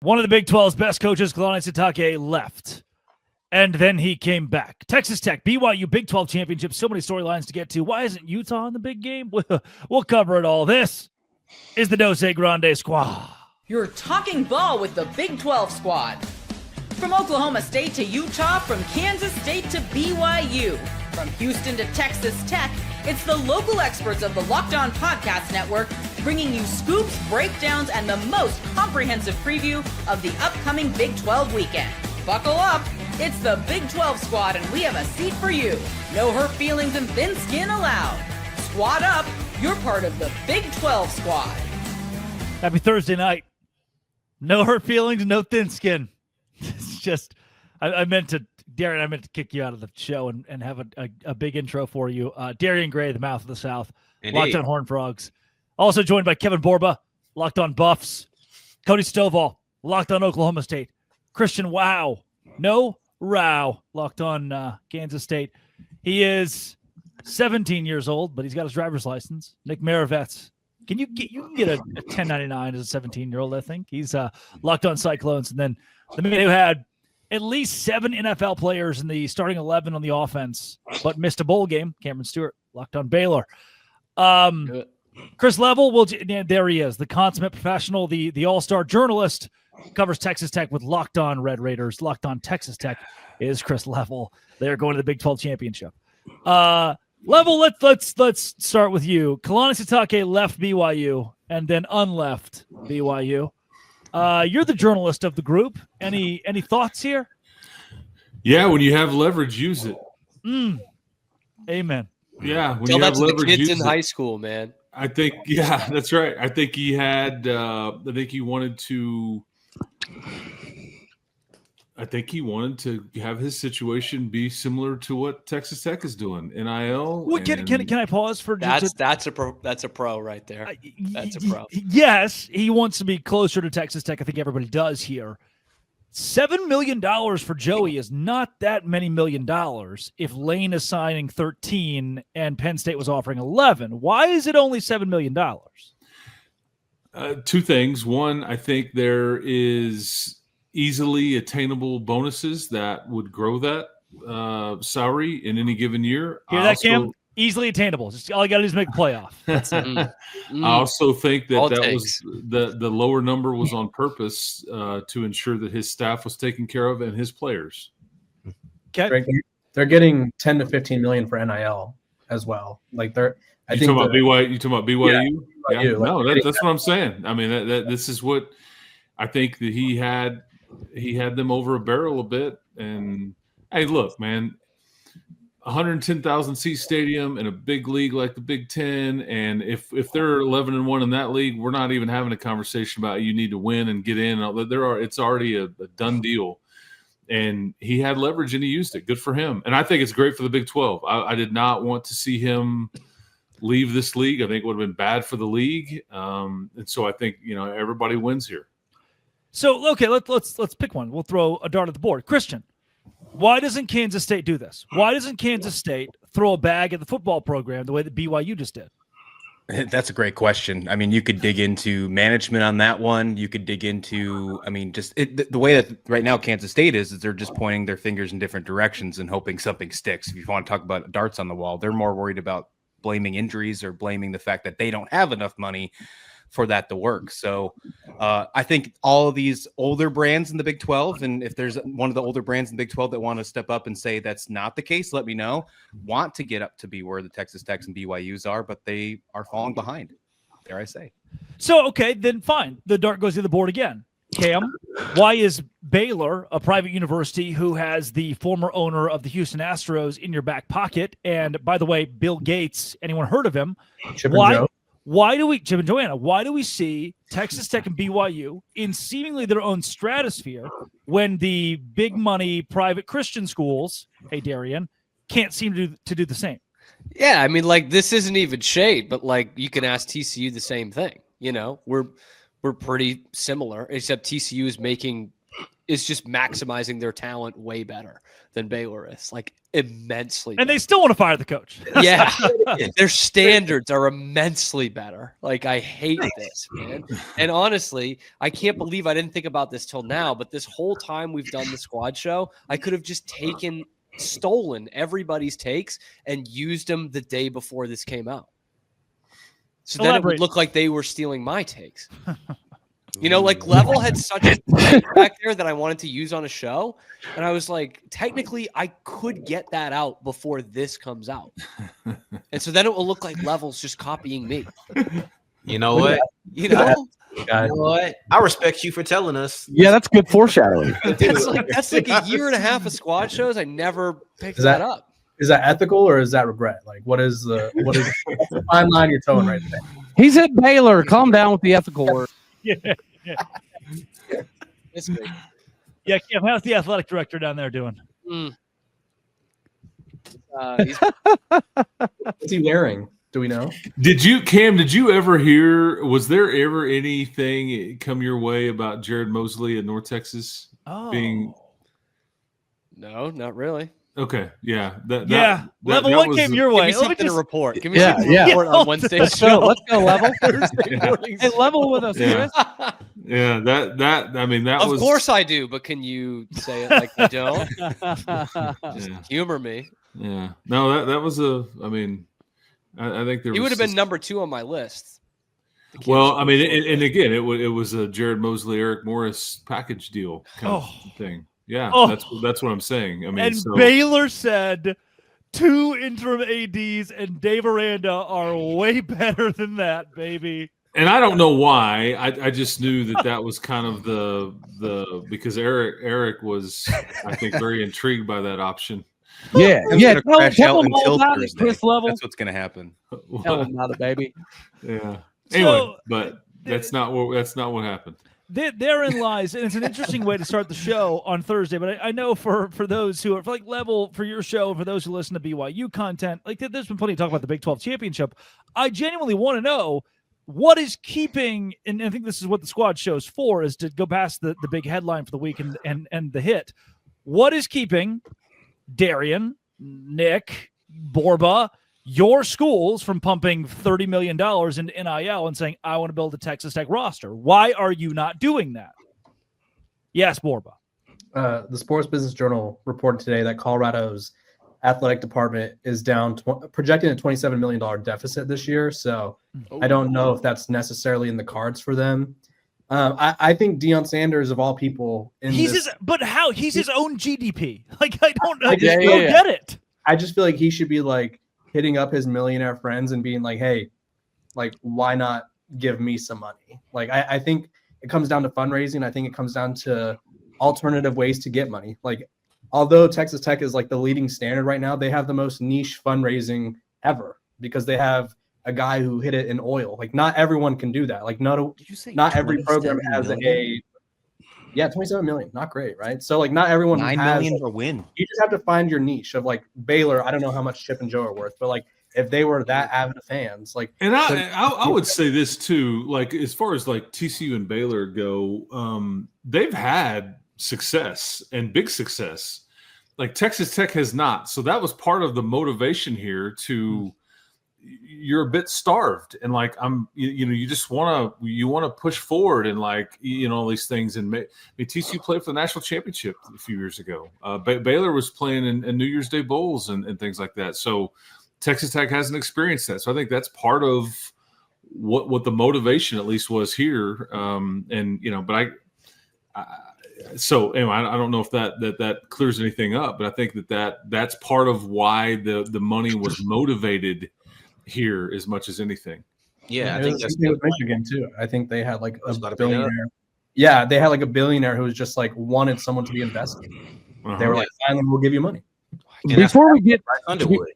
One of the Big 12's best coaches, Kalani Sitake, left. And then he came back. Texas Tech, BYU, Big 12 championship. So many storylines to get to. Why isn't Utah in the big game? We'll cover it all. This is the Dose Grande Squad. You're talking ball with the Big 12 squad. From Oklahoma State to Utah, from Kansas State to BYU, from Houston to Texas Tech, it's the local experts of the Locked On Podcast Network bringing you scoops, breakdowns, and the most comprehensive preview of the upcoming Big 12 weekend. Buckle up. It's the Big 12 squad, and we have a seat for you. No hurt feelings and thin skin allowed. Squad up. You're part of the Big 12 squad. Happy Thursday night. No hurt feelings, no thin skin. It's just, I meant to kick you out of the show and have a big intro for you. Darian Gray, the mouth of the South. Indeed. Locked on Horned Frogs. Also joined by Kevin Borba, Locked on Buffs. Cody Stovall, Locked on Oklahoma State. Christian Wow, no row, Locked on Kansas State. He is 17 years old, but he's got his driver's license. Nick Maravets. You can get a 1099 as a 17-year-old, I think. He's Locked on Cyclones. And then the man who had at least 7 NFL players in the starting 11 on the offense, but missed a bowl game, Cameron Stewart, Locked on Baylor. Chris Level, there he is, the consummate professional, the all-star journalist, covers Texas Tech with Locked on Red Raiders. Locked on Texas Tech is Chris Level. They're going to the Big 12 championship. Level, let's start with you. Kalani Sitake left BYU and then unleft BYU. You're the journalist of the group. Any thoughts here? Yeah, when you have leverage, use it. Amen. Yeah, when you have leverage, the kids in high school, man. I think, yeah, that's right. I think he had. I think he wanted to have his situation be similar to what Texas Tech is doing. NIL. Well, can I pause for that's a pro right there. That's a pro. Yes, he wants to be closer to Texas Tech. I think everybody does here. $7 million for Joey is not that many $1 million if Lane is signing 13 and Penn State was offering 11. Why is it only $7 million? Two things. One, I think there is easily attainable bonuses that would grow that salary in any given year. Hear that, Cam? Easily attainable. Just all you got to do is make the playoff. That's it. I also think that was the lower number was on purpose to ensure that his staff was taken care of and his players. Okay, they're getting 10 to 15 million for NIL as well. Like they're. You talking about BYU? Yeah, BYU. No, that's what I'm saying. I mean, this is what I think that he had them over a barrel a bit. And hey, look, man. 110,000 seat stadium in a big league like the Big Ten, and if they're 11-1 in that league, we're not even having a conversation about you need to win and get in. It's already a done deal, and he had leverage and he used it. Good for him, and I think it's great for the Big 12. I did not want to see him leave this league. I think it would have been bad for the league, and so I think everybody wins here. So okay, let's pick one. We'll throw a dart at the board. Christian. Why doesn't Kansas State do this? Why doesn't Kansas State throw a bag at the football program the way that BYU just did? That's a great question. I mean, you could dig into management on that one. You could dig into, the way that right now Kansas State is they're just pointing their fingers in different directions and hoping something sticks. If you want to talk about darts on the wall, they're more worried about blaming injuries or blaming the fact that they don't have enough money for that to work. So I think all of these older brands in the Big 12, and if there's one of the older brands in the Big 12 that want to step up and say that's not the case, let me know. Want to get up to be where the Texas Techs and BYUs are, but they are falling behind, dare I say. So, okay, then fine. The dart goes to the board again. Cam, why is Baylor, a private university who has the former owner of the Houston Astros in your back pocket, and by the way, Bill Gates, anyone heard of him? Why do we see Texas Tech and BYU in seemingly their own stratosphere when the big money private Christian schools, hey Darian, can't seem to do the same? Yeah, I mean, like, this isn't even shade, but like you can ask TCU the same thing. We're pretty similar, except TCU is making is just maximizing their talent way better than Baylor is, like immensely. And better. they still want to fire the coach. Yeah, their standards are immensely better. Like, I hate this, man. And honestly, I can't believe I didn't think about this till now, but this whole time we've done the squad show, I could have just stolen everybody's takes and used them the day before this came out. So then it would look like they were stealing my takes. You know, like Level had such a take back there that I wanted to use on a show. And I was like, technically, I could get that out before this comes out. And so then it will look like Level's just copying me. You know what? You know? You know what? I respect you for telling us. Yeah, that's good foreshadowing. That's like a year and a half of squad shows. I never picked that up. Is that ethical or is that regret? Like, what's the fine line you're towing right there? He's at Baylor. Calm down with the ethical word. Yeah. It's big. Yeah, Kim, how's the athletic director down there doing? What's he wearing? Do we know? Did you ever hear, was there ever anything come your way about Jared Mosley at North Texas being? No, not really. Okay, yeah. Level one came your way. Give me something to report. Give me Yeah, something to report on Wednesday. Let's go. Let's go, Level. Hey, Level with us, Yeah. Chris. Yeah, that Of was. course I do, but can you say it like you don't? Just humor me. Yeah, no, that was I think there He was would have been number 2 on my list. Well, and again, it was a Jared Mosley, Eric Morris package deal kind of thing. Yeah, that's what I'm saying. And Baylor said 2 interim ADs and Dave Aranda are way better than that, baby. And I don't know why. I just knew that was kind of the because Eric was, I think, very intrigued by that option. Yeah. Crash Tell out him all until about it, Thursday. Chris Level. That's what's going to happen. Tell him about it, baby. Yeah. So, Anyway, but that's not what happened. Therein lies, and it's an interesting way to start the show on Thursday. But I know for those who are for Level, for your show, for those who listen to BYU content, like there's been plenty of talk about the Big 12 championship. I genuinely want to know what is keeping, and I think this is what the squad show's for, is to go past the big headline for the week and the hit. What is keeping Darian, Nick, Borba, your schools from pumping $30 million into NIL and saying, I want to build a Texas Tech roster? Why are you not doing that? Yes, Borba. The Sports Business Journal reported today that Colorado's athletic department is down, projecting a $27 million deficit this year. So I don't know if that's necessarily in the cards for them. I think Deion Sanders, of all people, he's his own GDP. Like, I don't get it. I just feel like he should be like hitting up his millionaire friends and being like, hey, like, why not give me some money? Like, I think it comes down to fundraising. I think it comes down to alternative ways to get money. Like, although Texas Tech is like the leading standard right now, they have the most niche fundraising ever because they have a guy who hit it in oil. Like, not everyone can do that. Like, not every program has $27 million. Not great, right? So like, not everyone $9 million for win. You just have to find your niche of like Baylor. I don't know how much Chip and Joe are worth, but like if they were that avid of fans, like, and I would say this too, like as far as like TCU and Baylor go, they've had success and big success. Like Texas Tech has not. So that was part of the motivation here to. You're a bit starved and like you just want to push forward and like all these things. And TCU played for the national championship a few years ago. Baylor was playing in New Year's Day bowls and things like that. So Texas Tech hasn't experienced that. So I think that's part of what the motivation at least was here. But so anyway, I don't know if that clears anything up, but I think that's part of why the money was motivated here as much as anything. Yeah, I think that's with Michigan too. I think they had like a billionaire. Yeah, they had like a billionaire who was just like wanted someone to be invested. They were like, finally, we'll give you money. Before we get Underwood.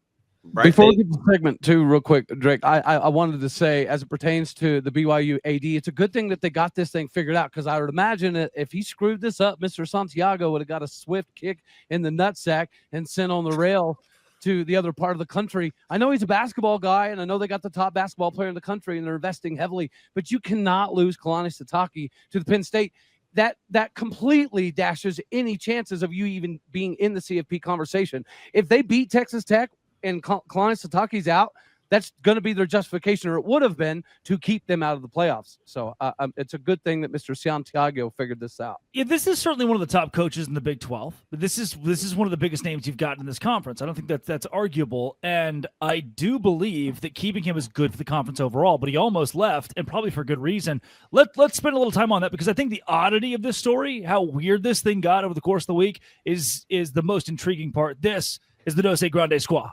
Before we get to segment 2, real quick, Drake, I wanted to say, as it pertains to the BYU AD, it's a good thing that they got this thing figured out, because I would imagine that if he screwed this up, Mr. Santiago would have got a swift kick in the nutsack and sent on the rail to the other part of the country. I know he's a basketball guy, and I know they got the top basketball player in the country, and they're investing heavily, but you cannot lose Kalani Sitake to the Penn State. that completely dashes any chances of you even being in the CFP conversation. If they beat Texas Tech and Kalani Sitake's out, that's going to be their justification, or it would have been, to keep them out of the playoffs. So it's a good thing that Mr. Santiago figured this out. Yeah, this is certainly one of the top coaches in the Big 12. But this is one of the biggest names you've got in this conference. I don't think that's arguable, and I do believe that keeping him is good for the conference overall. But he almost left, and probably for good reason. Let's spend a little time on that, because I think the oddity of this story, how weird this thing got over the course of the week, is the most intriguing part. This is the Dose Grande Squad.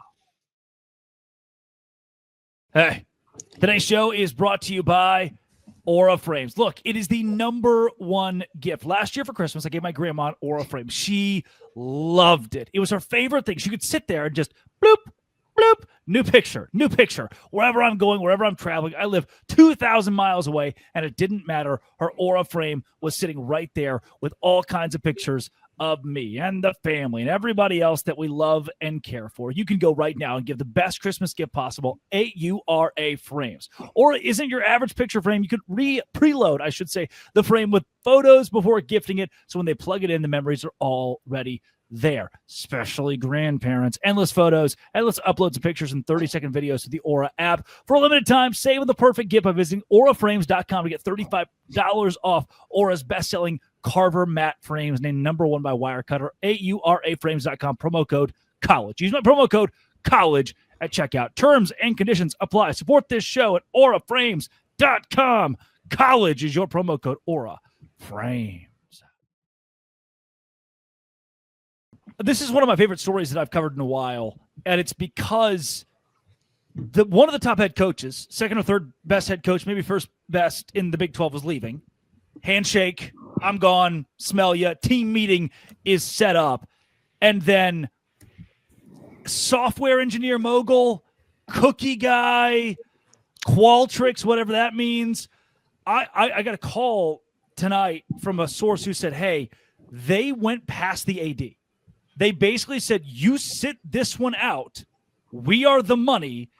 Hey, today's show is brought to you by Aura Frames. Look, it is the #1 gift. Last year for Christmas, I gave my grandma an Aura frame. She loved it. It was her favorite thing. She could sit there and just bloop, bloop, new picture. Wherever I'm going, wherever I'm traveling, I live 2,000 miles away, and it didn't matter. Her Aura frame was sitting right there with all kinds of pictures of me and the family and everybody else that we love and care for. You can go right now and give the best Christmas gift possible, Aura Frames. Aura isn't your average picture frame. You could preload, I should say, the frame with photos before gifting it, so when they plug it in, the memories are already there, especially grandparents. Endless photos, endless uploads of pictures, and 30-second videos to the Aura app. For a limited time, save on the perfect gift by visiting auraframes.com to get $35 off Aura's best-selling Carver matte frames, named #1 by Wirecutter. auraframes.com, promo code college. Use my promo code college at checkout. Terms and conditions apply. Support this show at auraframes.com. College is your promo code, Aura Frames. This is one of my favorite stories that I've covered in a while, and it's because one of the top head coaches, second or third best head coach, maybe first best in the Big 12, was leaving. Handshake, I'm gone, smell ya, team meeting is set up. And then software engineer mogul, cookie guy, Qualtrics, whatever that means. I got a call tonight from a source who said, hey, they went past the AD. They basically said, you sit this one out. We are the money.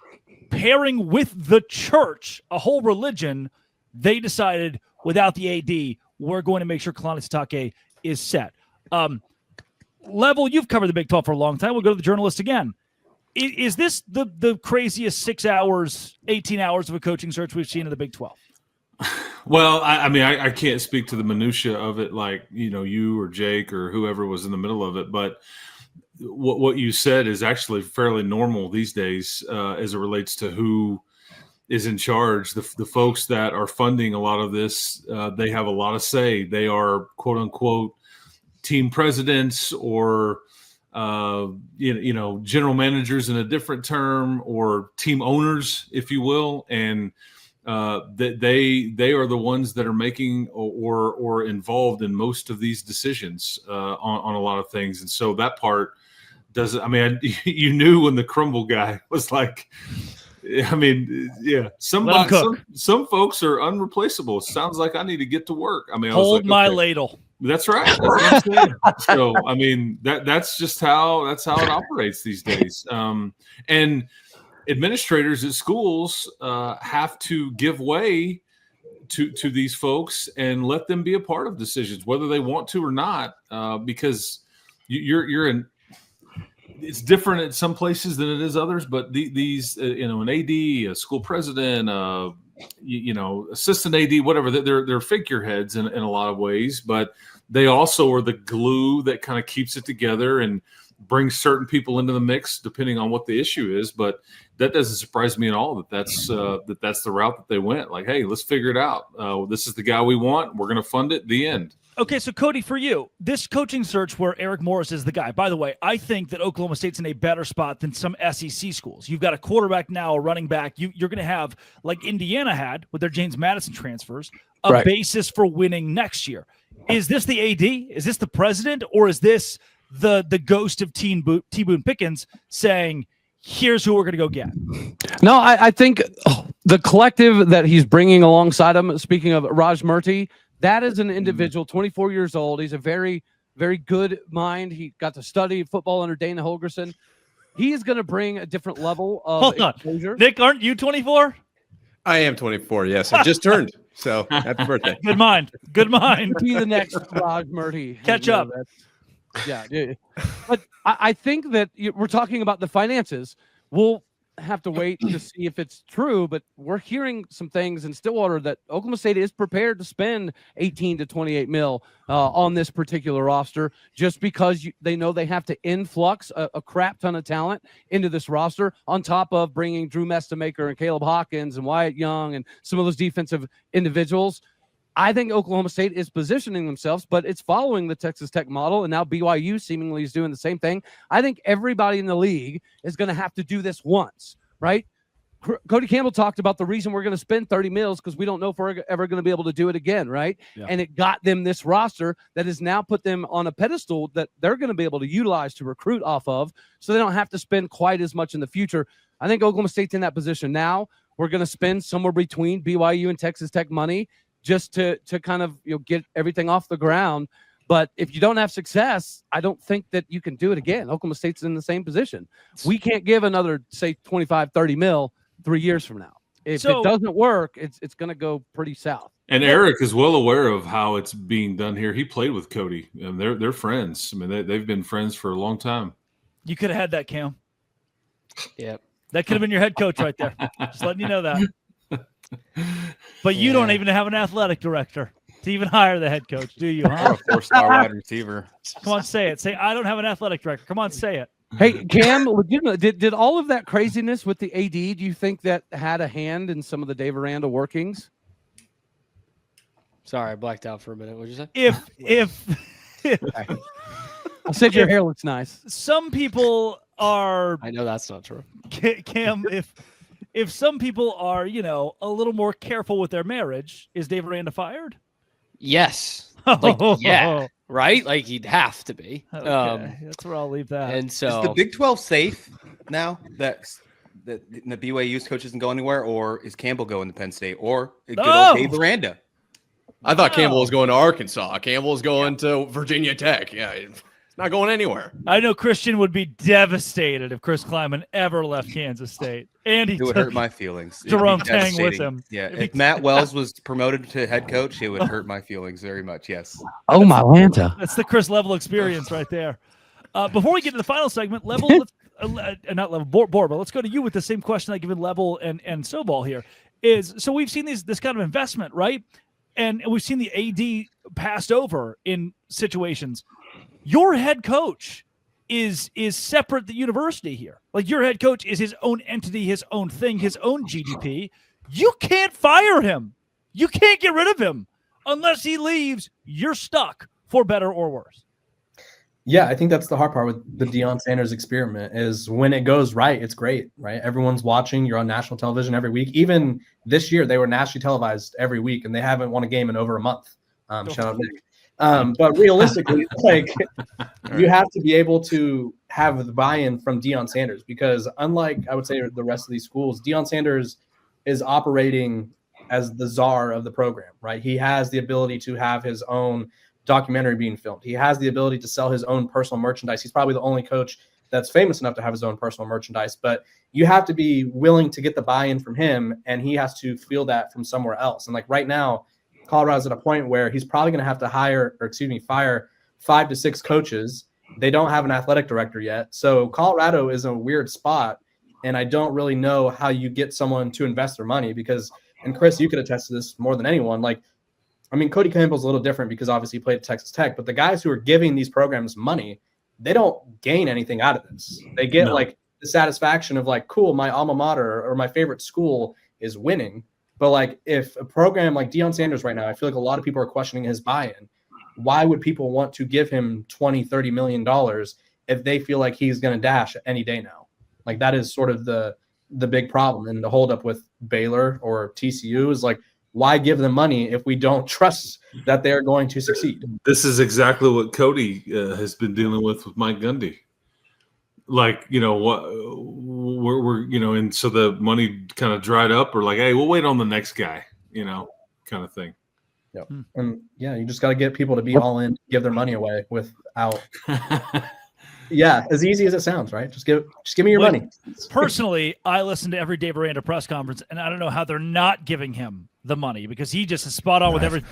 Pairing with the church, a whole religion, they decided without the AD, we're going to make sure Kalani Sitake is set. Level, you've covered the Big 12 for a long time. We'll go to the journalist again. Is this the craziest 6 hours, 18 hours of a coaching search we've seen in the Big 12? Well, I mean, I can't speak to the minutia of it like, you or Jake or whoever was in the middle of it. But what you said is actually fairly normal these days as it relates to who is in charge. The folks that are funding a lot of this, they have a lot of say. They are, quote unquote, team presidents or general managers in a different term, or team owners, if you will, and that they are the ones that are making or involved in most of these decisions on a lot of things. And so that part doesn't. I mean, you knew when the crumble guy was like. I mean, yeah. Some folks are unreplaceable. Sounds like I need to get to work. I mean, hold my ladle. That's right. That's what I'm saying. So, I mean, that's just how it operates these days. And administrators at schools have to give way to these folks and let them be a part of decisions, whether they want to or not, because you're in. It's different at some places than it is others, but these, an AD, a school president, assistant AD, whatever, they're figureheads in a lot of ways, but they also are the glue that kind of keeps it together and brings certain people into the mix depending on what the issue is. But that doesn't surprise me at all that's the route that they went. Like, hey, let's figure it out. This is the guy we want. We're going to fund it. The end. Okay, so Cody, for you, this coaching search where Eric Morris is the guy. By the way, I think that Oklahoma State's in a better spot than some SEC schools. You've got a quarterback now, a running back. You're going to have, like Indiana had with their James Madison transfers, a basis for winning next year. Is this the AD? Is this the president? Or is this the ghost of T. Boone Pickens saying, here's who we're going to go get? No, I think the collective that he's bringing alongside him, speaking of Raj Murthy, that is an individual, 24 years old. He's a very, very good mind. He got to study football under Dana Holgorsen. He is going to bring a different level of exposure. Nick, aren't you 24? I am 24, yes. I just turned. So happy birthday. Good mind. Good mind. Be the next Raj Murti. Catch up. Yeah. But I think that we're talking about the finances. We'll have to wait to see if it's true, but we're hearing some things in Stillwater that Oklahoma State is prepared to spend 18 to 28 mil on this particular roster, just because they know they have to influx a crap ton of talent into this roster, on top of bringing Drew Mestamaker and Caleb Hawkins and Wyatt Young and some of those defensive individuals. I think Oklahoma State is positioning themselves, but it's following the Texas Tech model, and now BYU seemingly is doing the same thing. I think everybody in the league is going to have to do this once, right? Cody Campbell talked about the reason we're going to spend 30 mils because we don't know if we're ever going to be able to do it again, right? Yeah. And it got them this roster that has now put them on a pedestal that they're going to be able to utilize to recruit off of, so they don't have to spend quite as much in the future. I think Oklahoma State's in that position now. We're going to spend somewhere between BYU and Texas Tech money just to kind of get everything off the ground. But if you don't have success, I don't think that you can do it again. Oklahoma State's in the same position. We can't give another, say, 25, 30 mil 3 years from now. If it doesn't work, it's going to go pretty south. And Eric is well aware of how it's being done here. He played with Cody, and they're friends. I mean, they've been friends for a long time. You could have had that, Cam. Yep. That could have been your head coach right there. Just letting you know that. But you don't even have an athletic director to even hire the head coach, do you? Huh? Or a 4-star wide receiver. Come on, say it. Say, I don't have an athletic director. Come on, say it. Hey, Cam, did all of that craziness with the AD, do you think that had a hand in some of the Dave Aranda workings? Sorry, I blacked out for a minute. What did you say? If I said your hair looks nice. Some people are. I know that's not true. Cam, if some people are, a little more careful with their marriage, is Dave Aranda fired? Yes. Yeah. Right? Like he'd have to be. Okay. That's where I'll leave that. And so is the Big 12 safe now that the BYU's coach isn't going anywhere, or is Campbell going to Penn State, or good old Dave Aranda? I thought Campbell was going to Arkansas. Campbell's going to Virginia Tech. Yeah, it's not going anywhere. I know Christian would be devastated if Chris Kleiman ever left Kansas State. And it would hurt my feelings. Jerome Tang with him. Yeah, if Matt Wells was promoted to head coach, it would hurt my feelings very much. Yes. Oh, my Lanta. That's the Chris level experience right there. Before we get to the final segment, Level, not Level, Borba, let's go to you with the same question I given Level and Sobal here. So we've seen this kind of investment, right? And we've seen the AD passed over in situations. Your head coach is separate the university here. Like, your head coach is his own entity, his own thing, his own GDP. You can't fire him. You can't get rid of him. Unless he leaves, you're stuck for better or worse. Yeah, I think that's the hard part with the Deion Sanders experiment is when it goes right, it's great, right? Everyone's watching. You're on national television every week. Even this year, they were nationally televised every week, and they haven't won a game in over a month. Shout out Nick. But realistically, you have to be able to have the buy-in from Deion Sanders, because unlike, I would say, the rest of these schools, Deion Sanders is operating as the czar of the program, right? He has the ability to have his own documentary being filmed. He has the ability to sell his own personal merchandise. He's probably the only coach that's famous enough to have his own personal merchandise, but you have to be willing to get the buy-in from him, and he has to feel that from somewhere else. And like right now, Colorado's at a point where he's probably going to have to fire 5 to 6 coaches. They don't have an athletic director yet. So Colorado is in a weird spot, and I don't really know how you get someone to invest their money because, and Chris, you could attest to this more than anyone. Like, I mean, Cody Campbell's a little different because obviously he played at Texas Tech, but the guys who are giving these programs money, they don't gain anything out of this. They get like the satisfaction of like, cool, my alma mater or my favorite school is winning. But like if a program like Deion Sanders right now, I feel like a lot of people are questioning his buy-in. Why would people want to give him $20-30 million if they feel like he's going to dash any day now? Like that is sort of the big problem. And the holdup with Baylor or TCU is like, why give them money if we don't trust that they're going to succeed? This is exactly what Cody has been dealing with Mike Gundy. Like, and so the money kind of dried up, or like, hey, we'll wait on the next guy, kind of thing. Yep. And yeah, you just got to get people to be all in, give their money away without. Yeah, as easy as it sounds, right? Just give me your money. Personally, I listen to every Dave Aranda press conference, and I don't know how they're not giving him the money because he just is spot on with everything.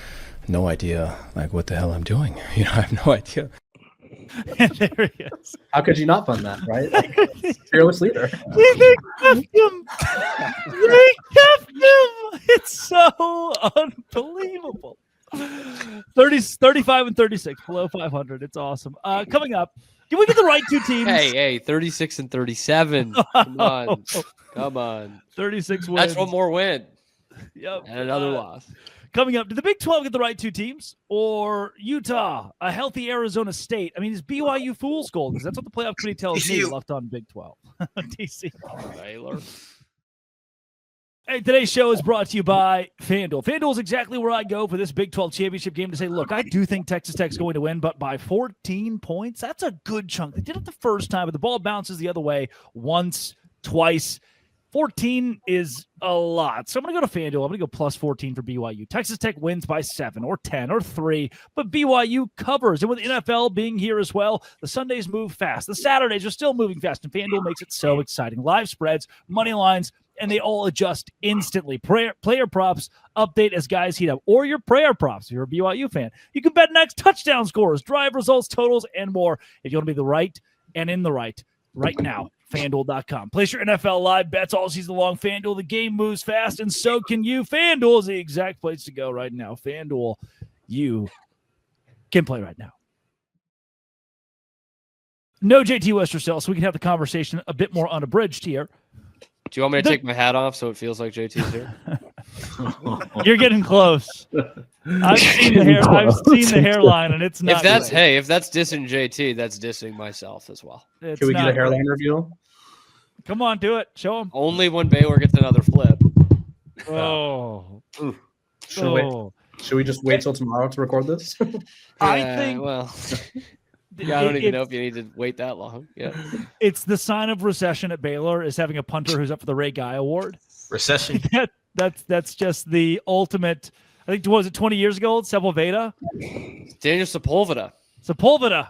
No idea, like what the hell I'm doing. I have no idea. And there he is. How could you not fund that, right? Like, fearless leader. They kept him. They kept him. It's so unbelievable. 35 and 36, below 500. It's awesome. Coming up, can we get the right two teams? Hey, 36 and 37. Come on. 36 wins. That's one more win. Yep. And another loss. Coming up, did the Big 12 get the right two teams? Or Utah, a healthy Arizona State? I mean, is BYU fool's gold? Because that's what the playoff committee tells me left on Big 12. TC. Baylor. Hey, today's show is brought to you by FanDuel. FanDuel is exactly where I go for this Big 12 championship game to say, look, I do think Texas Tech's going to win, but by 14 points, that's a good chunk. They did it the first time, but the ball bounces the other way once, twice. 14 is a lot. So I'm going to go to FanDuel. I'm going to go plus 14 for BYU. Texas Tech wins by 7 or 10 or 3, but BYU covers. And with NFL being here as well, the Sundays move fast. The Saturdays are still moving fast, and FanDuel makes it so exciting. Live spreads, money lines, and they all adjust instantly. Player props update as guys heat up, or your prayer props if you're a BYU fan. You can bet next touchdown scores, drive results, totals, and more if you want to be the right and in the right now. FanDuel.com. Place your NFL live bets all season long. FanDuel, the game moves fast, and so can you. FanDuel is the exact place to go right now. FanDuel, you can play right now. No JT Westercell, so we can have the conversation a bit more unabridged here. Do you want me to take my hat off so it feels like JT's here? You're getting close. I've seen the hairline, and it's not. If that's dissing JT, that's dissing myself as well. It's Can we get a not hairline great. review? Come on, do it. Show him. Only when Baylor gets another flip. Oh. Should we just wait till tomorrow to record this? I think. Well, yeah, I don't even know if you need to wait that long. Yeah, it's the sign of recession at Baylor is having a punter who's up for the Ray Guy Award. Recession. That's just the ultimate. I think was it 20 years ago? Sepulveda. Daniel Sepulveda.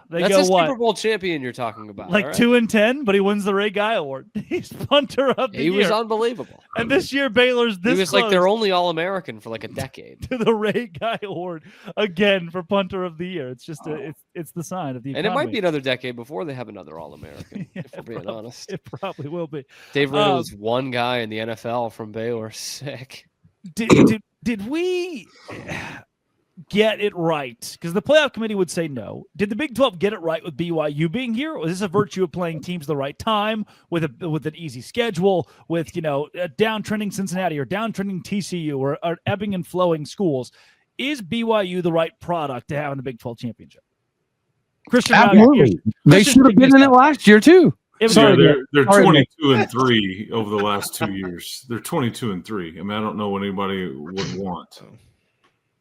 They That's go a what? Super Bowl champion you're talking about. Like right? 2-10, but he wins the Ray Guy Award. He's punter of the year. He was unbelievable. And this year Baylor's this he was close like their only All-American for like a decade. to the Ray Guy Award again for punter of the year. It's just it's the sign of the economy. And it might be another decade before they have another All-American. Yeah, if we're being honest, it probably will be. Dave Riddle was one guy in the NFL from Baylor. Sick. Did we get it right? Because the playoff committee would say no. Did the Big 12 get it right with BYU being here? Or is this a virtue of playing teams the right time with an easy schedule, with a downtrending Cincinnati or downtrending TCU or ebbing and flowing schools? Is BYU the right product to have in the Big 12 championship? Christian, absolutely. They should have been in it last year too. They're 22-3 over the last 2 years. They're 22-3. I mean, I don't know what anybody would want.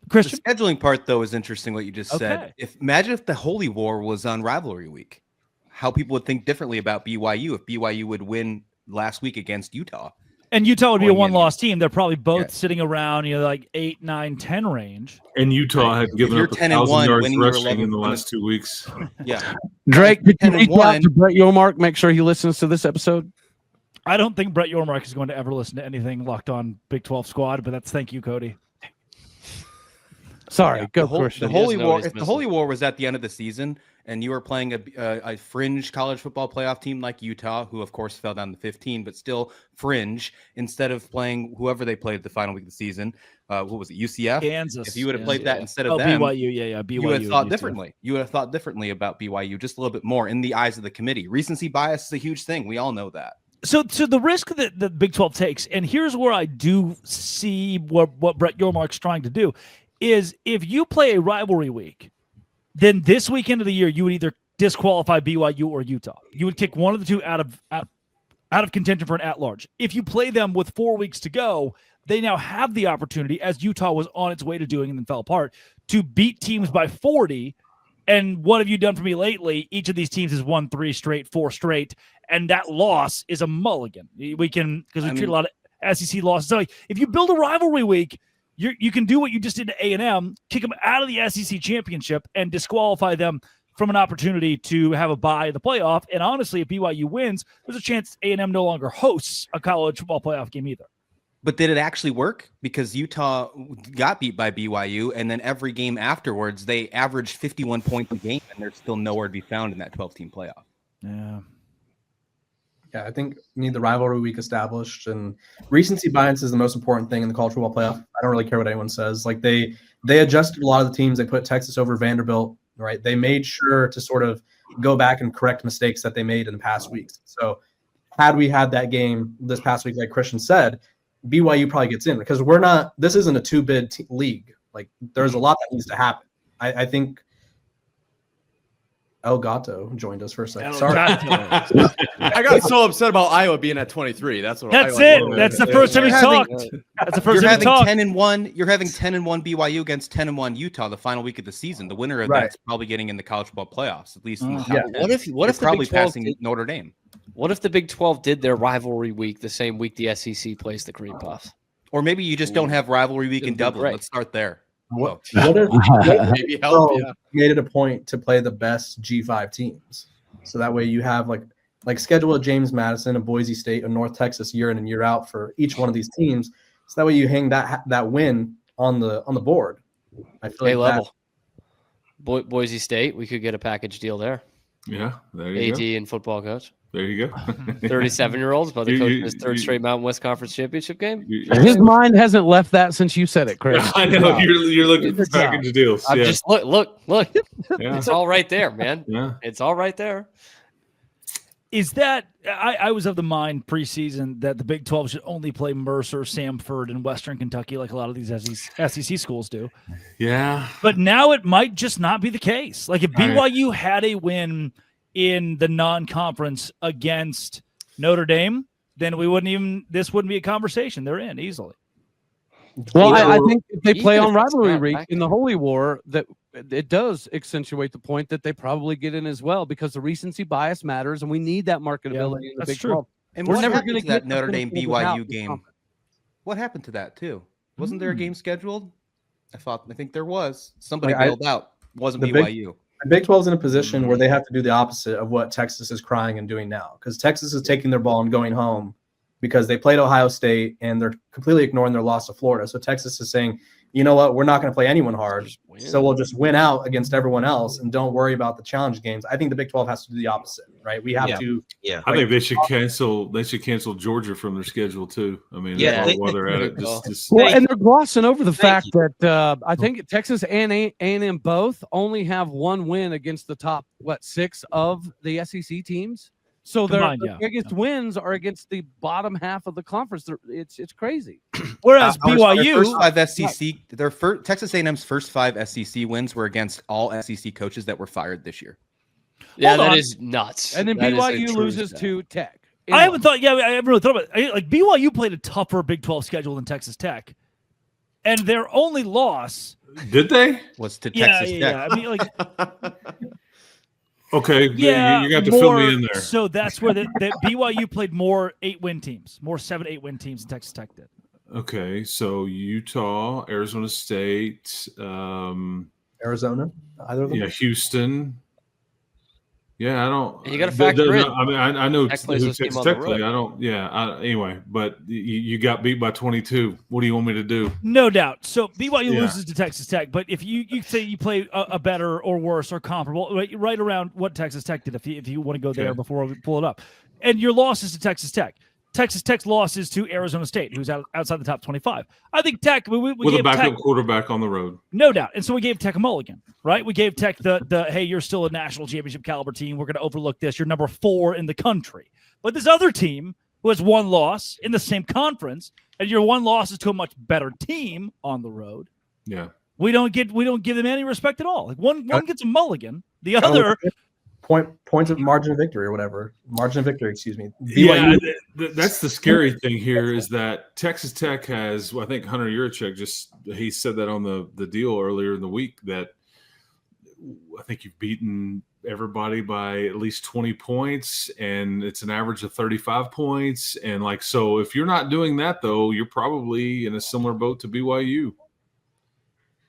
Christian? The scheduling part, though, is interesting. What you just said. Imagine if the Holy War was on rivalry week, how people would think differently about BYU if BYU would win last week against Utah. And Utah would be a one-loss team. They're probably both sitting around, like 8, 9, 10 range. And Utah had given up 1,000 yards rushing in the last 2 weeks. Yeah. Drake, did you reach out to Brett Yormark? Make sure he listens to this episode. I don't think Brett Yormark is going to ever listen to anything Locked On Big 12 Squad, but thank you, Cody. Sorry, go the Holy War. If the Holy War was at the end of the season and you were playing a fringe college football playoff team like Utah, who of course fell down to 15, but still fringe, instead of playing whoever they played the final week of the season, what was it, UCF? Kansas. If you would have played that instead of them, BYU, BYU. You would have thought differently. You would have thought differently about BYU just a little bit more in the eyes of the committee. Recency bias is a huge thing. We all know that. So the risk that the Big 12 takes, and here's where I do see what Brett Yormark's trying to do, is if you play a rivalry week, then this weekend of the year, you would either disqualify BYU or Utah. You would kick one of the two out of contention for an at-large. If you play them with 4 weeks to go, they now have the opportunity, as Utah was on its way to doing and then fell apart, to beat teams by 40. And what have you done for me lately? Each of these teams has won 3 straight, 4 straight, and that loss is a mulligan. We can, because we treat a lot of SEC losses. So if you build a rivalry week, you can do what you just did to A&M, kick them out of the SEC championship and disqualify them from an opportunity to have a bye in the playoff. And honestly, if BYU wins, there's a chance A&M no longer hosts a college football playoff game either. But did it actually work? Because Utah got beat by BYU, and then every game afterwards, they averaged 51 points a game, and they're still nowhere to be found in that 12-team playoff. Yeah. Yeah, I think you need the rivalry week established, and recency bias is the most important thing in the college football playoff. I don't really care what anyone says. Like they adjusted a lot of the teams. They put Texas over Vanderbilt, right? They made sure to sort of go back and correct mistakes that they made in the past weeks. So had we had that game this past week, like Christian said, BYU probably gets in because this isn't a two-bid league. Like there's a lot that needs to happen. I think El Gato joined us for a second. Sorry. I got so upset about Iowa being at 23. That's it. That's the first time he talked. That's the first time he talked. 10-1. You're having 10-1 BYU against 10-1 Utah the final week of the season. The winner of that's probably getting in the college football playoffs, at least. In the top 10. What if the probably Big 12 passing Notre Dame? What if the Big 12 did their rivalry week the same week the SEC plays the Cream Puffs? Or maybe you just don't have rivalry week in Dublin. Right. Let's start there. What if Maybe help, made it a point to play the best G5 teams? So that way you have like schedule a James Madison, a Boise State, a North Texas year in and year out for each one of these teams. So that way you hang that win on the board. I feel like level. Boise State, we could get a package deal there. Yeah, there you AD go. and football coach. There you go. 37-year-olds, about to coach his third straight Mountain West Conference championship game. His mind hasn't left that since you said it, Chris. I know you're looking for package deals. I'm just look. Yeah. It's all right there, man. Yeah. It's all right there. Is that I was of the mind preseason that the Big 12 should only play Mercer, Samford, and Western Kentucky like a lot of these SEC schools do. Yeah. But now it might just not be the case. Like if BYU had a win in the non-conference against Notre Dame, then this wouldn't be a conversation. They're in easily. Well, I think if they play on rivalry week in the Holy War, that it does accentuate the point that they probably get in as well because the recency bias matters, and we need that marketability in the Big 12. And we're what never happened going to that Notre Dame BYU game? What happened to that too? Wasn't there a game scheduled? I think there was. Somebody bailed out. Wasn't BYU. The Big 12 is in a position where they have to do the opposite of what Texas is crying and doing now, because Texas is taking their ball and going home because they played Ohio State and they're completely ignoring their loss to Florida. So Texas is saying, you know what, we're not going to play anyone hard, so we'll just win out against everyone else and don't worry about the challenge games. I think the Big 12 has to do the opposite, right? We have to. Yeah, I think they should cancel. They should cancel Georgia from their schedule too. I mean, while they're at it, well, and they're glossing over the fact that I think Texas and A&M both only have one win against the top 6 of the SEC teams. So their biggest wins are against the bottom half of the conference. It's crazy. Whereas BYU, their first Texas A&M's first 5 SEC wins were against all SEC coaches that were fired this year. Yeah, that is nuts. And then BYU loses to Tech. I haven't thought. Yeah, I haven't really thought about it. Like BYU played a tougher Big 12 schedule than Texas Tech, and their only loss did they was to Texas Tech. Yeah, I mean, like. Okay, yeah, you got to fill me in there. So that's where that BYU played more 8-win teams, more 7-8-win teams than Texas Tech did. Okay, so Utah, Arizona State, Arizona, either of them. Yeah, Houston. Yeah, I don't. You got to factor in. I mean, I know who Texas Tech played. I don't. Yeah. Anyway, but you got beat by 22. What do you want me to do? No doubt. So BYU loses to Texas Tech, but if you say you play a better or worse or comparable, right around what Texas Tech did, if you want to go there before we pull it up, and your losses to Texas Tech. Texas Tech's losses to Arizona State, who's outside the top 25. I think Tech we with gave a backup Tech, quarterback on the road, no doubt. And so we gave Tech a mulligan, right? We gave Tech the hey, you're still a national championship caliber team. We're going to overlook this. You're number 4 in the country. But this other team who has one loss in the same conference, and your one loss is to a much better team on the road. Yeah, we don't give them any respect at all. Like one gets a mulligan, the other. Points of margin of victory or whatever. Margin of victory, excuse me. BYU. Yeah, that's the scary thing here is that Texas Tech has, I think Hunter Yurachek he said that on the deal earlier in the week that I think you've beaten everybody by at least 20 points and it's an average of 35 points. And so if you're not doing that though, you're probably in a similar boat to BYU.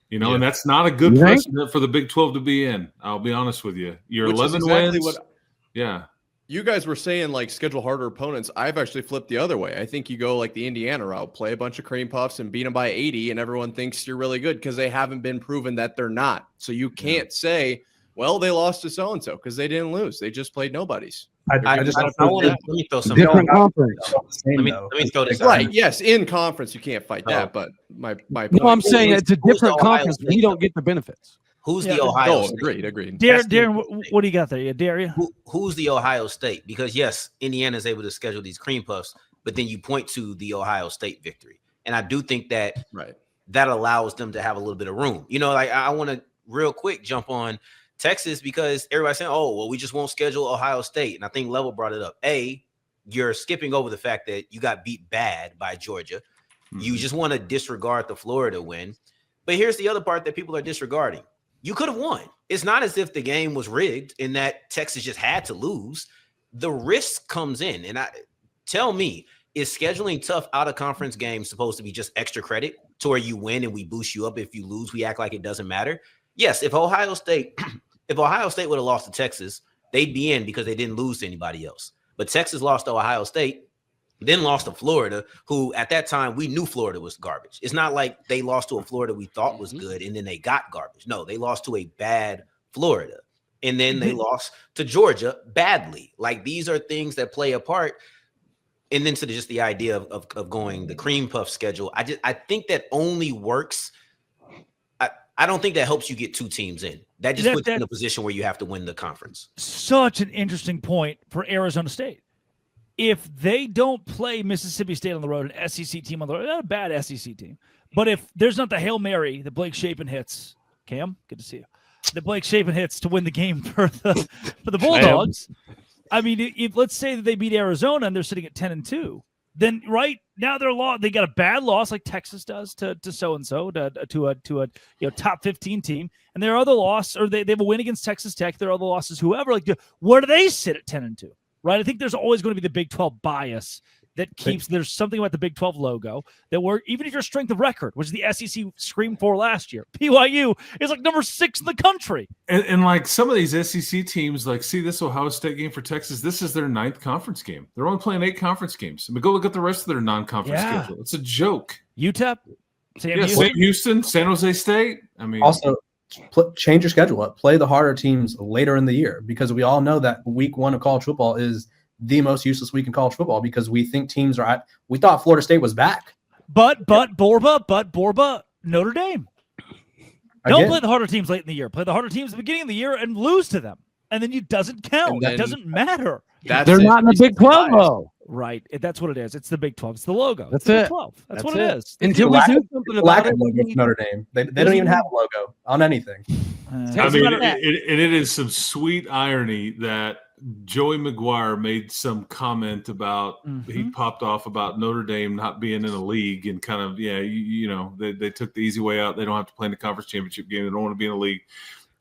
You know, Yeah. and that's not a good You think? precedent for the Big 12 to be in. I'll be honest with you. Your Which is 11 exactly wins. what Yeah. you guys were saying, like schedule harder opponents. I've actually flipped the other way. I think you go like the Indiana route, play a bunch of cream puffs and beat them by 80, and everyone thinks you're really good because they haven't been proven that they're not. So you can't say, well, they lost to so and so because they didn't lose. They just played nobodies. I just don't I want to think let me throw some. Different conference. they're the same, Let me though. throw this. Right? out. Yes, in conference you can't fight Oh. that. But my point. No, I'm saying Who's- it's a who's the different Ohio conference. State, We don't though? get the benefits. Who's Yeah. the Ohio Oh, State? agreed. Darren, what do you got there? Yeah, Darren. Who's the Ohio State? Because yes, Indiana is able to schedule these cream puffs, but then you point to the Ohio State victory, and I do think that Right. that allows them to have a little bit of room. You know, like I want to real quick jump on Texas because everybody's saying, "Oh, well, we just won't schedule Ohio State," and I think Level brought it up. You're skipping over the fact that you got beat bad by Georgia. You just want to disregard the Florida win, but here's the other part that people are disregarding. You could have won. It's not as if the game was rigged in that Texas just had to lose. The risk comes in. And tell me, is scheduling tough out of conference games supposed to be just extra credit to where you win and we boost you up? If you lose, we act like it doesn't matter. Yes, if Ohio State would have lost to Texas, they'd be in because they didn't lose to anybody else. But Texas lost to Ohio State, then lost to Florida, who at that time we knew Florida was garbage. It's not like they lost to a Florida we thought was good and then they got garbage. No, they lost to a bad Florida. And then they lost to Georgia badly. Like these are things that play a part. And then to just the idea of going the cream puff schedule, I think that only works. I don't think that helps you get two teams in. That just puts you in a position where you have to win the conference. Such an interesting point for Arizona State. If they don't play Mississippi State on the road, an SEC team on the road, not a bad SEC team, but if there's not the Hail Mary that Blake Shapen hits, Cam, good to see you, that Blake Shapen hits to win the game for the Bulldogs, I mean, if let's say that they beat Arizona and they're sitting at 10-2, then right now they got a bad loss like Texas does to so-and-so, to a top 15 team, and their other loss, or they have a win against Texas Tech, their other losses, whoever, like where do they sit at 10-2? Right, I think there's always going to be the Big 12 bias that keeps. There's something about the Big 12 logo that even if your strength of record, which the SEC screamed for last year, BYU is like number 6 in the country. And like some of these SEC teams, like see this Ohio State game for Texas, this is their 9th conference game. They're only playing 8 conference games. I mean, go look at the rest of their non-conference schedule. It's a joke. UTEP, St. Houston, San Jose State. I mean, Also, change your schedule up. Play the harder teams later in the year because we all know that week 1 of college football is the most useless week in college football because we think teams are we thought Florida State was back. But Borba, Notre Dame. Don't play the harder teams late in the year. Play the harder teams at the beginning of the year and lose to them. And then it doesn't count. It doesn't matter. They're not in the Big 12, though. Right. That's what it is. It's the Big 12. It's the logo. That's it's the it. Big 12. That's what it is. Until we do something about it. Logo for Notre Dame. They don't even have a logo on anything. I mean, it is some sweet irony that Joey McGuire made some comment about he popped off about Notre Dame not being in a league and kind of they took the easy way out. They don't have to play in the conference championship game. They don't want to be in a league,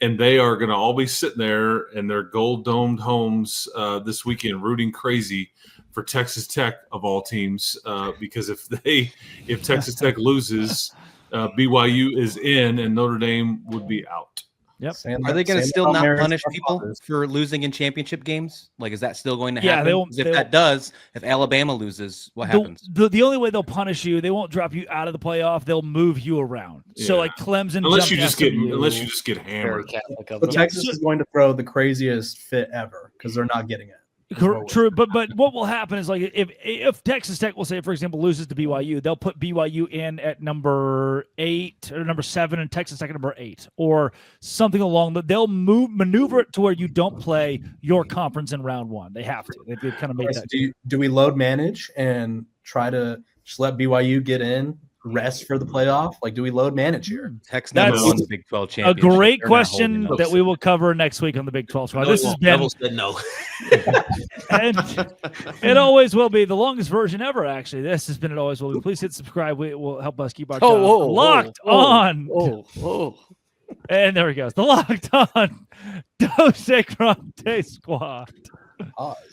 and they are going to all be sitting there in their gold domed homes this weekend rooting crazy for Texas Tech of all teams because if Texas Tech loses, BYU is in and Notre Dame would be out. Yep. Are they going to still not punish people for losing in championship games? Like, is that still going to happen? Yeah, they won't. If Alabama loses, what happens? The only way they'll punish you, they won't drop you out of the playoff. They'll move you around. Yeah. So like Clemson, unless you just get hammered. So Texas is going to throw the craziest fit ever because they're not getting it. True, but what will happen is like if Texas Tech will say, for example, loses to BYU, they'll put BYU in at number 8 or number 7 and Texas Tech at number 8 or something along that. They'll maneuver it to where you don't play your conference in round 1. They have to. They've kind of made that. Do we load manage and try to just let BYU get in? Rest for the playoff? Like, do we load manage here? Tech's never won the Big 12 championship. A great question that we will cover next week on the Big 12 squad. This has been no. And it always will be the longest version ever. Actually, this has been it always will be. Please hit subscribe. It will help us keep our locked on. And there he goes. The locked on Dose Grande squad.